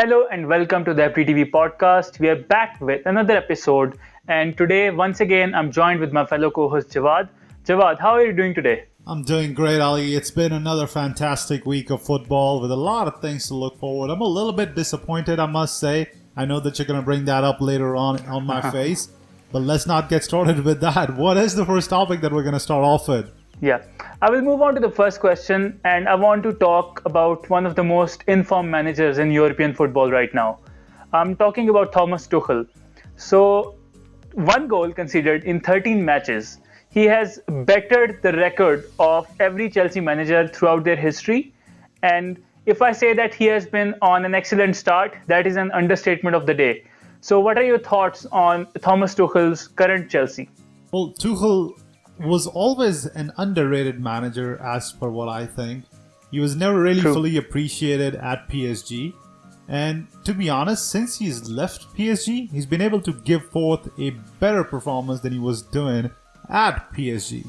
Hello and welcome to the FDTV podcast. We are back with another episode, and today, once again, I'm joined with my fellow co host Jawad. Jawad, how are you doing today? I'm doing great, Ali. It's been another fantastic week of football with a lot of things to look forward. I'm a little bit disappointed, I must say. I know that you're going to bring that up later on my face, but let's not get started with that. What is the first topic that we're going to start off with? Yeah, I will move on to the first question, and I want to talk about one of the most informed managers in European football right now. I'm talking about Thomas Tuchel. So, one goal conceded in 13 matches. He has bettered the record of every Chelsea manager throughout their history. And if I say that he has been on an excellent start, that is an understatement of the day. So, what are your thoughts on Thomas Tuchel's current Chelsea? Well, Tuchel was always an underrated manager as per what I think. He was never really True. fully appreciated at PSG. And to be honest, since he's left PSG, he's been able to give forth a better performance than he was doing at PSG.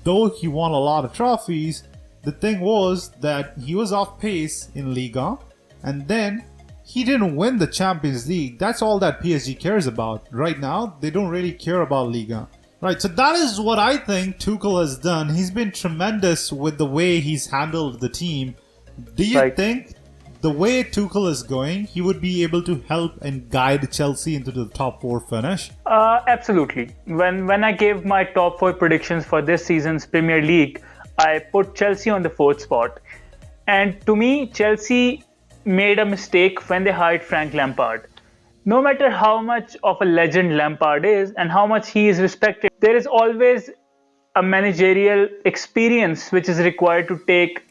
Though he won a lot of trophies, the thing was that he was off pace in Liga, and then he didn't win the Champions League. That's all that PSG cares about. Right now, they don't really care about Liga. Right, so that is what I think Tuchel has done. He's been tremendous with the way he's handled the team. Do you think the way Tuchel is going, he would be able to help and guide Chelsea into the top 4 finish? Absolutely. When I gave my top 4 predictions for this season's Premier League, I put Chelsea on the 4th spot. And to me, Chelsea made a mistake when they hired Frank Lampard. No matter how much of a legend Lampard is and how much he is respected, there is always a managerial experience which is required to take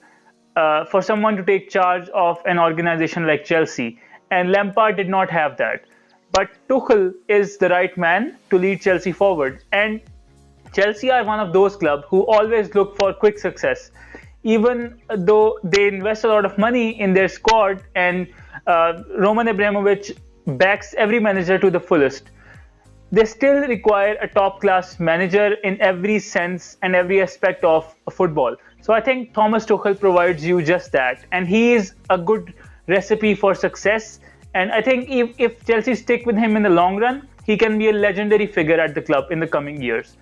for someone to take charge of an organization like Chelsea. And Lampard did not have that. But Tuchel is the right man to lead Chelsea forward. And Chelsea are one of those clubs who always look for quick success. Even though they invest a lot of money in their squad and Roman Abramovich backs every manager to the fullest, they still require a top-class manager in every sense and every aspect of football. So I think Thomas Tuchel provides you just that. And he is a good recipe for success. And I think if Chelsea stick with him in the long run, he can be a legendary figure at the club in the coming years.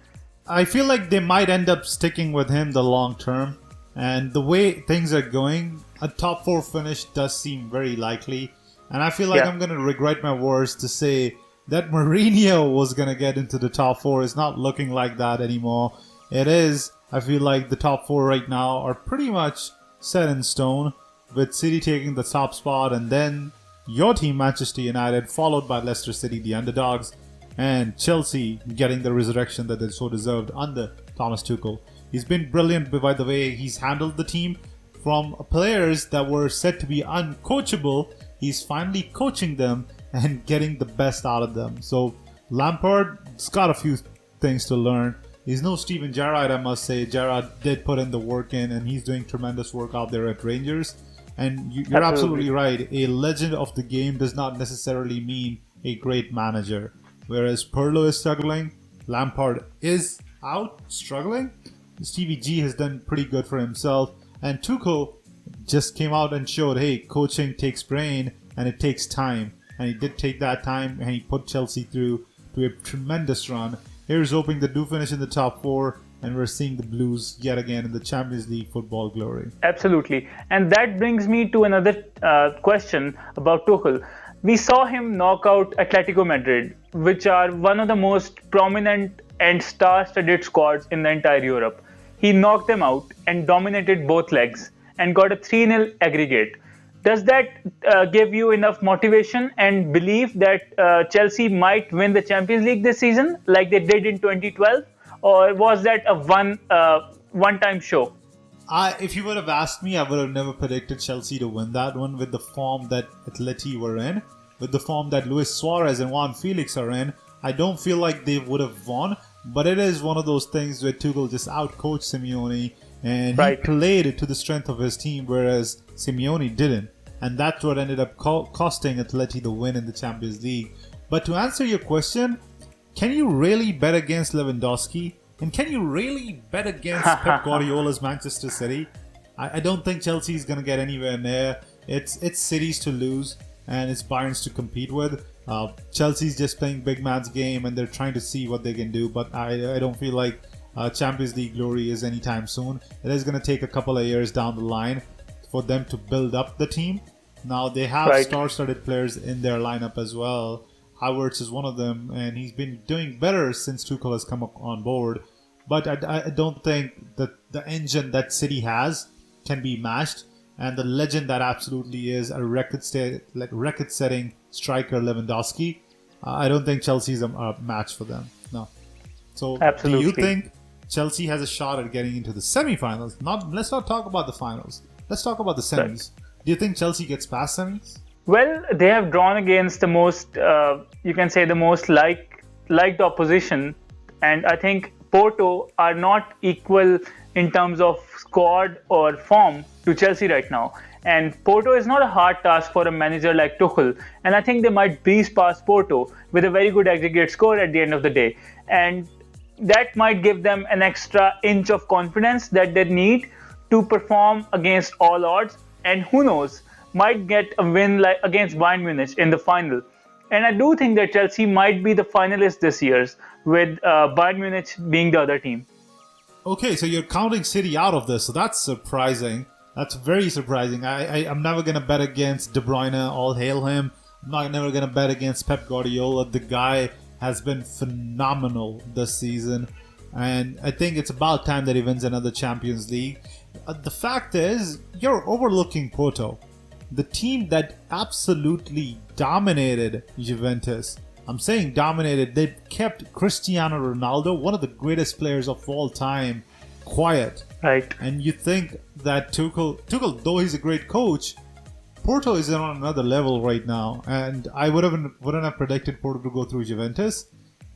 I feel like they might end up sticking with him the long term. And the way things are going, a top 4 finish does seem very likely. And I feel like I'm going to regret my words to say that Mourinho was going to get into the top 4. It's not looking like that anymore. It is. I feel like the top 4 right now are pretty much set in stone, with City taking the top spot and then your team Manchester United, followed by Leicester City, the underdogs, and Chelsea getting the resurrection that they so deserved under Thomas Tuchel. He's been brilliant by the way he's handled the team. From players that were said to be uncoachable, he's finally coaching them and getting the best out of them. So Lampard's got a few things to learn. He's no Steven Gerrard, I must say. Gerrard did put in the work in, and he's doing tremendous work out there at Rangers. And you're absolutely right. A legend of the game does not necessarily mean a great manager. Whereas Pirlo is struggling, Lampard is out struggling. Stevie G has done pretty good for himself. And Tuchel just came out and showed, hey, coaching takes brain and it takes time. And he did take that time and he put Chelsea through to a tremendous run. Here's hoping they do finish in the top 4 and we're seeing the Blues yet again in the Champions League football glory. Absolutely. And that brings me to another question about Tuchel. We saw him knock out Atletico Madrid, which are one of the most prominent and star-studded squads in the entire Europe. He knocked them out and dominated both legs and got a 3-0 aggregate. Does that give you enough motivation and belief that Chelsea might win the Champions League this season like they did in 2012? Or was that a one-time show? If you would have asked me, I would have never predicted Chelsea to win that one with the form that Atleti were in. With the form that Luis Suarez and Juan Felix are in, I don't feel like they would have won. But it is one of those things where Tuchel just outcoached Simeone and he played to the strength of his team, whereas Simeone didn't. And that's what ended up costing Atleti the win in the Champions League. But to answer your question, can you really bet against Lewandowski? And can you really bet against Pep Guardiola's Manchester City? I don't think Chelsea is going to get anywhere near. It's City's to lose. and it's Bayern's to compete with. Chelsea's just playing big man's game, and they're trying to see what they can do. But I don't feel like Champions League glory is anytime soon. It is going to take a couple of years down the line for them to build up the team. Now they have star-studded players in their lineup as well. Havertz is one of them, and he's been doing better since Tuchel has come on board. But I don't think that the engine that City has can be matched, and the legend that absolutely is a record-setting striker Lewandowski. I don't think Chelsea's a match for them. No. So absolutely. Do you think Chelsea has a shot at getting into the semi-finals? Let's not talk about the finals. Let's talk about the semis. Right. Do you think Chelsea gets past semis? Well, they have drawn against the most, you can say, the most liked opposition, and I think Porto are not equal in terms of squad or form to Chelsea right now. And Porto is not a hard task for a manager like Tuchel, and I think they might breeze past Porto with a very good aggregate score at the end of the day. And that might give them an extra inch of confidence that they need to perform against all odds, and who knows, might get a win like against Bayern Munich in the final. And I do think that Chelsea might be the finalists this year, with Bayern Munich being the other team. Okay, so you're counting City out of this, so that's surprising. That's very surprising. I'm never going to bet against De Bruyne, all hail him. I'm never going to bet against Pep Guardiola. The guy has been phenomenal this season, and I think it's about time that he wins another Champions League. The fact is, you're overlooking Porto, the team that absolutely dominated Juventus. I'm saying dominated. They kept Cristiano Ronaldo, one of the greatest players of all time, quiet. Right. And you think that Tuchel, though he's a great coach, Porto is on another level right now. And I wouldn't have predicted Porto to go through Juventus.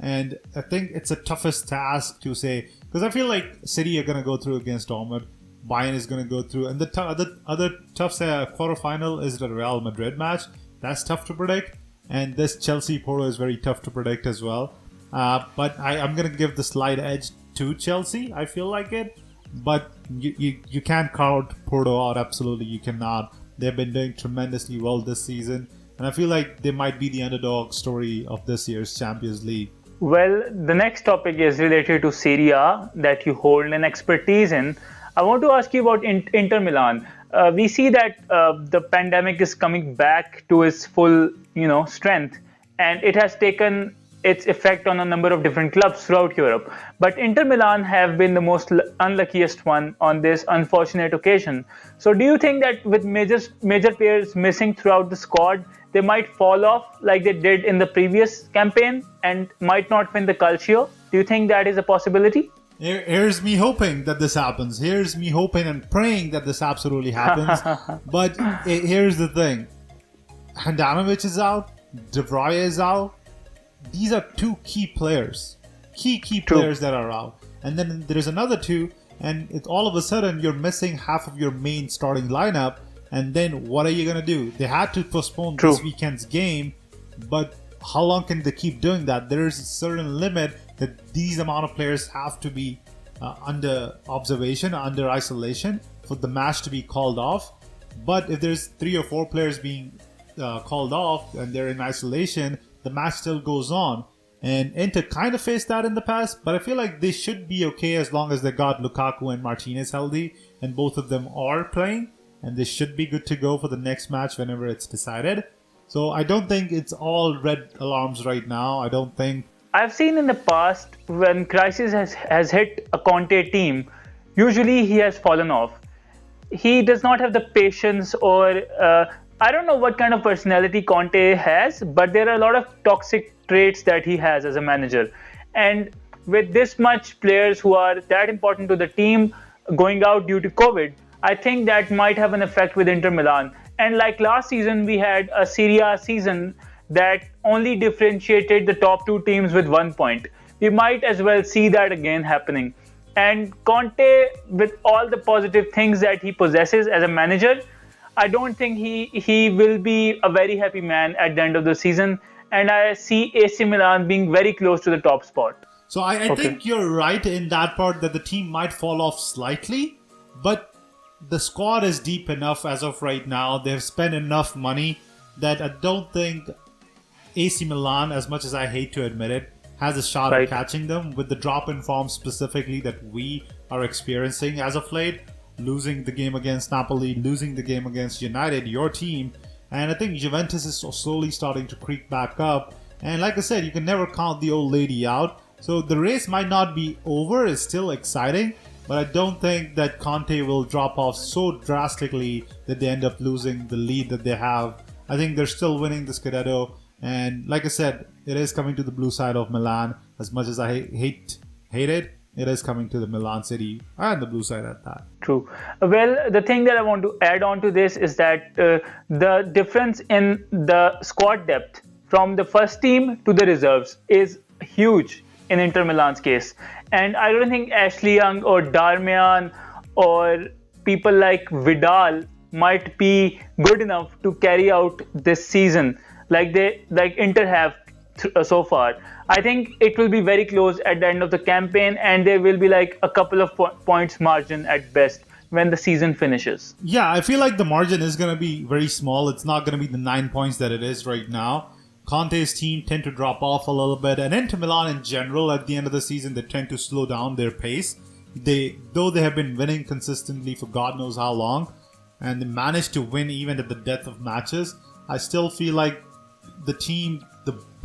And I think it's the toughest task to say, because I feel like City are going to go through against Dortmund. Bayern is going to go through. And the other tough quarterfinal is the Real Madrid match. That's tough to predict. And this Chelsea-Porto is very tough to predict as well. But I'm going to give the slight edge to Chelsea. I feel like it. But you can't count Porto out. Absolutely, you cannot. They've been doing tremendously well this season. And I feel like they might be the underdog story of this year's Champions League. Well, the next topic is related to Serie A that you hold an expertise in. I want to ask you about Inter Milan. We see that the pandemic is coming back to its full, strength, and it has taken its effect on a number of different clubs throughout Europe. But Inter Milan have been the most unluckiest one on this unfortunate occasion. So do you think that with major players missing throughout the squad, they might fall off like they did in the previous campaign and might not win the Calcio? Do you think that is a possibility? Here's me hoping that this happens. Here's me hoping and praying that this absolutely happens. But here's the thing. Handanovic is out. De Vrij is out. These are two key players. Key players that are out. And then there's another two. And all of a sudden, you're missing half of your main starting lineup. And then what are you going to do? They had to postpone this weekend's game. But how long can they keep doing that? There is a certain limit that these amount of players have to be under observation, under isolation for the match to be called off. But if there's 3 or 4 players being called off and they're in isolation, the match still goes on. And Inter kind of faced that in the past, but I feel like they should be okay as long as they got Lukaku and Martinez healthy, and both of them are playing, and they should be good to go for the next match whenever it's decided. So I don't think it's all red alarms right now. I don't think. I've seen in the past when crisis has hit a Conte team, usually he has fallen off. He does not have the patience or I don't know what kind of personality Conte has, but there are a lot of toxic traits that he has as a manager. And with this much players who are that important to the team going out due to COVID, I think that might have an effect with Inter Milan. And like last season, we had a Serie A season that only differentiated the top 2 teams with 1 point. We might as well see that again happening. And Conte, with all the positive things that he possesses as a manager, I don't think he will be a very happy man at the end of the season. And I see AC Milan being very close to the top spot. So I think you're right in that part that the team might fall off slightly, but the squad is deep enough as of right now. They've spent enough money that I don't think AC Milan, as much as I hate to admit it, has a shot Right. at catching them with the drop in form specifically that we are experiencing as of late. Losing the game against Napoli, losing the game against United, your team. And I think Juventus is slowly starting to creep back up. And like I said, you can never count the old lady out. So the race might not be over, it's still exciting. But I don't think that Conte will drop off so drastically that they end up losing the lead that they have. I think they're still winning the Scudetto. And like I said, it is coming to the blue side of Milan. As much as I hate it, it is coming to the Milan City and the blue side at that. True. Well, the thing that I want to add on to this is that the difference in the squad depth from the first team to the reserves is huge in Inter Milan's case. And I don't think Ashley Young or Darmian or people like Vidal might be good enough to carry out this season like Inter have so far. I think it will be very close at the end of the campaign, and there will be like a couple of points margin at best when the season finishes. Yeah, I feel like the margin is going to be very small. It's not going to be the 9 points that it is right now. Conte's team tend to drop off a little bit, and Inter Milan in general at the end of the season, they tend to slow down their pace. Though they have been winning consistently for God knows how long, and they managed to win even at the death of matches, I still feel like the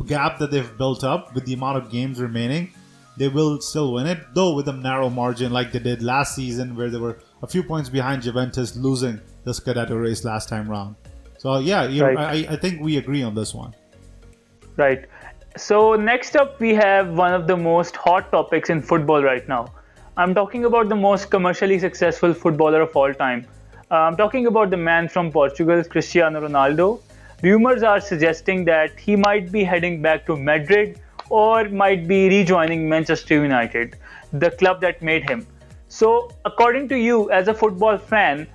gap that they've built up with the amount of games remaining, they will still win it, though with a narrow margin like they did last season where they were a few points behind Juventus losing the Scudetto race last time round. So yeah, Right. I think we agree on this one. Right. So next up, we have one of the most hot topics in football right now. I'm talking about the most commercially successful footballer of all time. I'm talking about the man from Portugal, Cristiano Ronaldo. Rumors are suggesting that he might be heading back to Madrid or might be rejoining Manchester United, the club that made him. So, according to you, as a football fan,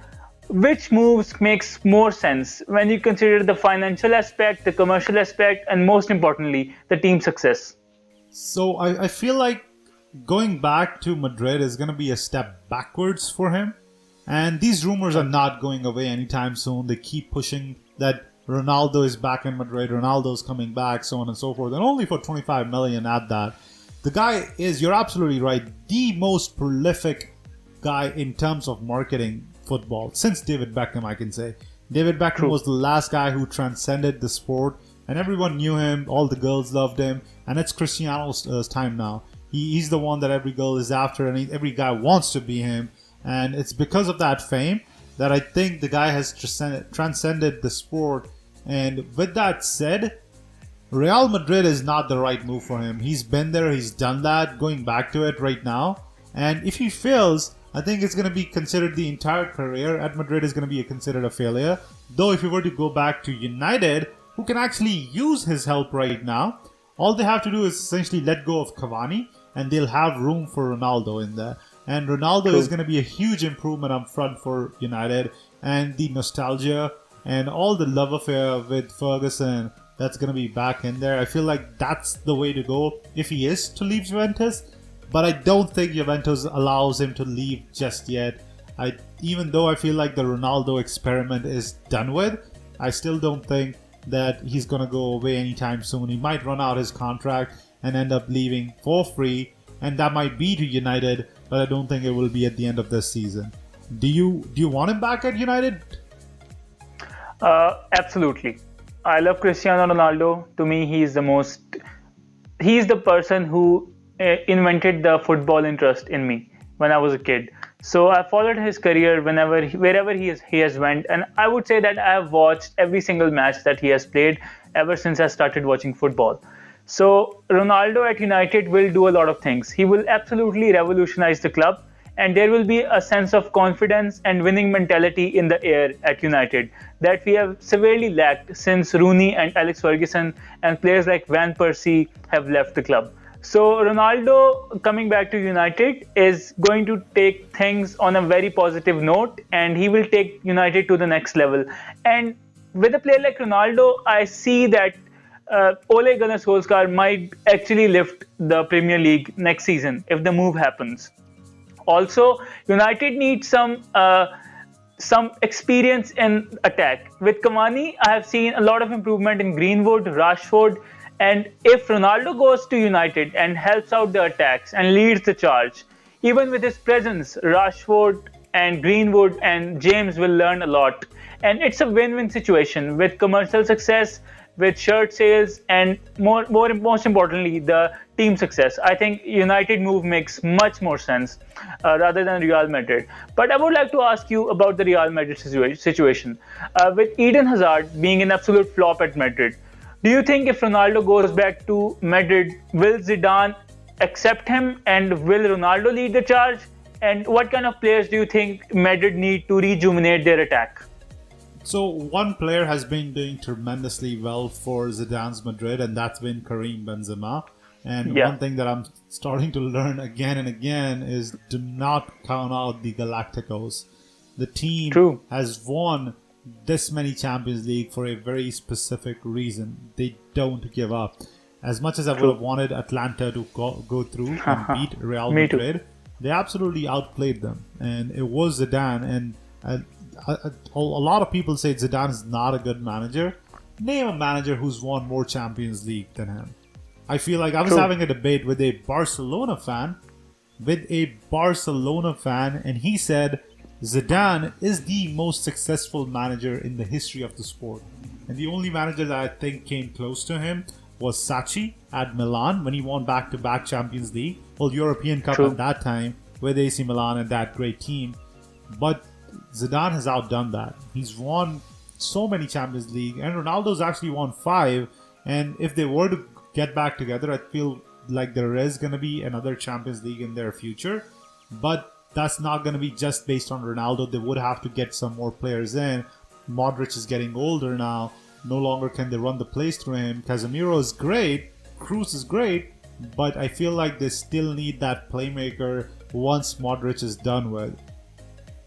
which moves makes more sense when you consider the financial aspect, the commercial aspect, and most importantly, the team success? So I feel like going back to Madrid is going to be a step backwards for him. And these rumors are not going away anytime soon. They keep pushing that Ronaldo is back in Madrid, Ronaldo's coming back, so on and so forth. And only for 25 million at that. The guy is, you're absolutely right, the most prolific guy in terms of marketing football. Since David Beckham, I can say. David Beckham True. was the last guy who transcended the sport. And everyone knew him, all the girls loved him. And it's Cristiano's time now. He's the one that every girl is after and every guy wants to be him. And it's because of that fame that I think the guy has transcended the sport. And with that said, Real Madrid is not the right move for him. He's been there, he's done that, going back to it right now. And if he fails, I think it's going to be considered the entire career at Madrid is going to be considered a failure. Though if he were to go back to United, who can actually use his help right now, all they have to do is essentially let go of Cavani and they'll have room for Ronaldo in there. And Ronaldo is going to be a huge improvement up front for United. And the nostalgia and all the love affair with Ferguson, that's going to be back in there. I feel like that's the way to go if he is to leave Juventus. But I don't think Juventus allows him to leave just yet. Even though I feel like the Ronaldo experiment is done with, I still don't think that he's going to go away anytime soon. He might run out his contract and end up leaving for free. And that might be to United, but I don't think it will be at the end of this season. Do you want him back at United? Absolutely. I love Cristiano Ronaldo. To me, he's the person who invented the football interest in me when I was a kid. So I followed his career wherever he has went, and I would say that I have watched every single match that he has played ever since I started watching football. So Ronaldo at United will do a lot of things. He will absolutely revolutionize the club, and there will be a sense of confidence and winning mentality in the air at United that we have severely lacked since Rooney and Alex Ferguson and players like Van Persie have left the club. So Ronaldo coming back to United is going to take things on a very positive note, and he will take United to the next level. And with a player like Ronaldo, I see that Ole Gunnar Solskjaer might actually lift the Premier League next season if the move happens. Also, United need some some experience in attack. With Cavani, I have seen a lot of improvement in Greenwood, Rashford, and if Ronaldo goes to United and helps out the attacks and leads the charge, even with his presence, Rashford and Greenwood and James will learn a lot. And it's a win-win situation with commercial success, with shirt sales, and most importantly, the team success. I think United move makes much more sense rather than Real Madrid. But I would like to ask you about the Real Madrid situation. With Eden Hazard being an absolute flop at Madrid, do you think if Ronaldo goes back to Madrid, will Zidane accept him and will Ronaldo lead the charge? And what kind of players do you think Madrid need to rejuvenate their attack? So one player has been doing tremendously well for Zidane's Madrid, and that's been Karim Benzema. And one thing that I'm starting to learn again and again is do not count out the Galacticos. The team has won this many Champions League for a very specific reason. They don't give up. As much as I would have wanted Atlanta to go through and beat Real Madrid, they absolutely outplayed them. And it was Zidane. And a lot of people say Zidane is not a good manager. Name a manager who's won more Champions League than him. I feel like I was having a debate with a Barcelona fan, and he said Zidane is the most successful manager in the history of the sport. And the only manager that I think came close to him was Sacchi at Milan when he won back-to-back Champions League, European Cup at that time with AC Milan and that great team. But Zidane has outdone that. He's won so many Champions League, and Ronaldo's actually won 5. And if they were to get back together, I feel like there is going to be another Champions League in their future. But that's not going to be just based on Ronaldo. They would have to get some more players in. Modric is getting older now. No longer can they run the place through him. Casemiro is great. Kroos is great. But I feel like they still need that playmaker once Modric is done with.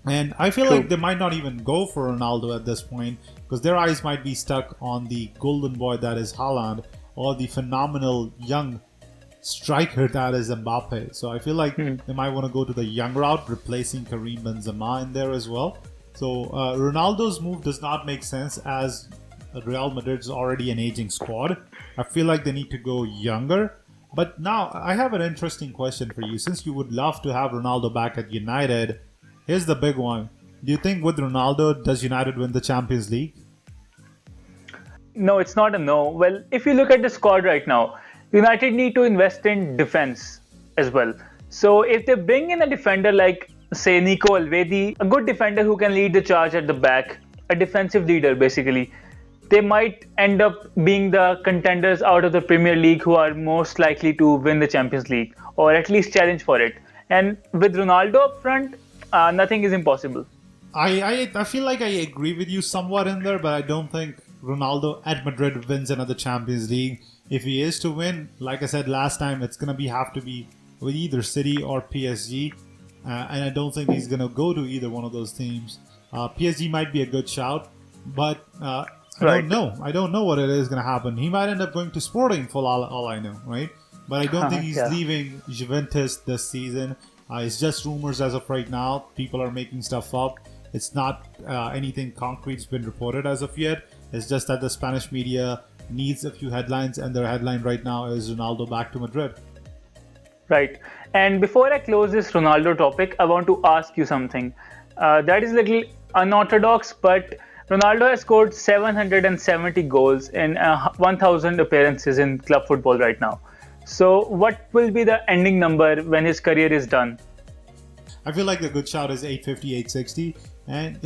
And I feel like they might not even go for Ronaldo at this point because their eyes might be stuck on the golden boy that is Haaland or the phenomenal young striker that is Mbappe. So I feel like they might want to go to the young route, replacing Karim Benzema in there as well. So Ronaldo's move does not make sense as Real Madrid is already an aging squad. I feel like they need to go younger. But now I have an interesting question for you. Since you would love to have Ronaldo back at United, here's the big one. Do you think with Ronaldo, does United win the Champions League? No, it's not a no. Well, if you look at the squad right now, United need to invest in defense as well. So if they bring in a defender like, say, Nico Alvedi, a good defender who can lead the charge at the back, a defensive leader basically, they might end up being the contenders out of the Premier League who are most likely to win the Champions League or at least challenge for it. And with Ronaldo up front, nothing is impossible. I feel like I agree with you somewhat in there, but I don't think Ronaldo at Madrid wins another Champions League. If he is to win, like I said last time, it's going to have to be with either City or PSG. And I don't think he's going to go to either one of those teams. PSG might be a good shout, but I don't know. I don't know what it is going to happen. He might end up going to Sporting for all I know, right? But I don't think he's leaving Juventus this season. It's just rumors as of right now. People are making stuff up. It's not anything concrete's been reported as of yet. It's just that the Spanish media needs a few headlines, and their headline right now is Ronaldo back to Madrid. Right. And before I close this Ronaldo topic, I want to ask you something. That is a little unorthodox, but Ronaldo has scored 770 goals in 1,000 appearances in club football right now. So what will be the ending number when his career is done? I feel like the good shout is 850, 860. And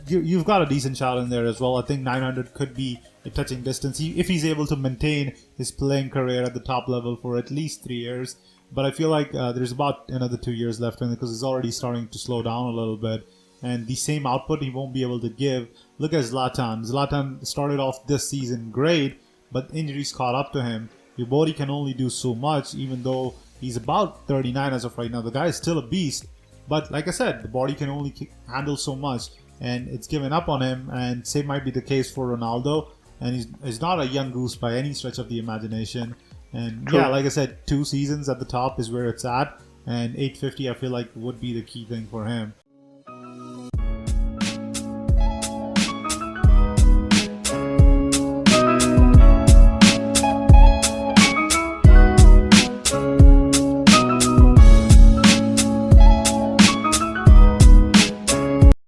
you've got a decent shout in there as well. I think 900 could be a touching distance if he's able to maintain his playing career at the top level for at least 3 years. But I feel like there's about another 2 years left in it because he's already starting to slow down a little bit. And the same output he won't be able to give. Look at Zlatan. Zlatan started off this season great, but injuries caught up to him. Your body can only do so much, even though he's about 39 as of right now. The guy is still a beast. But like I said, the body can only handle so much, and it's given up on him. And same might be the case for Ronaldo. And he's not a young goose by any stretch of the imagination. And yeah, like I said, 2 seasons at the top is where it's at. And 850, I feel like, would be the key thing for him.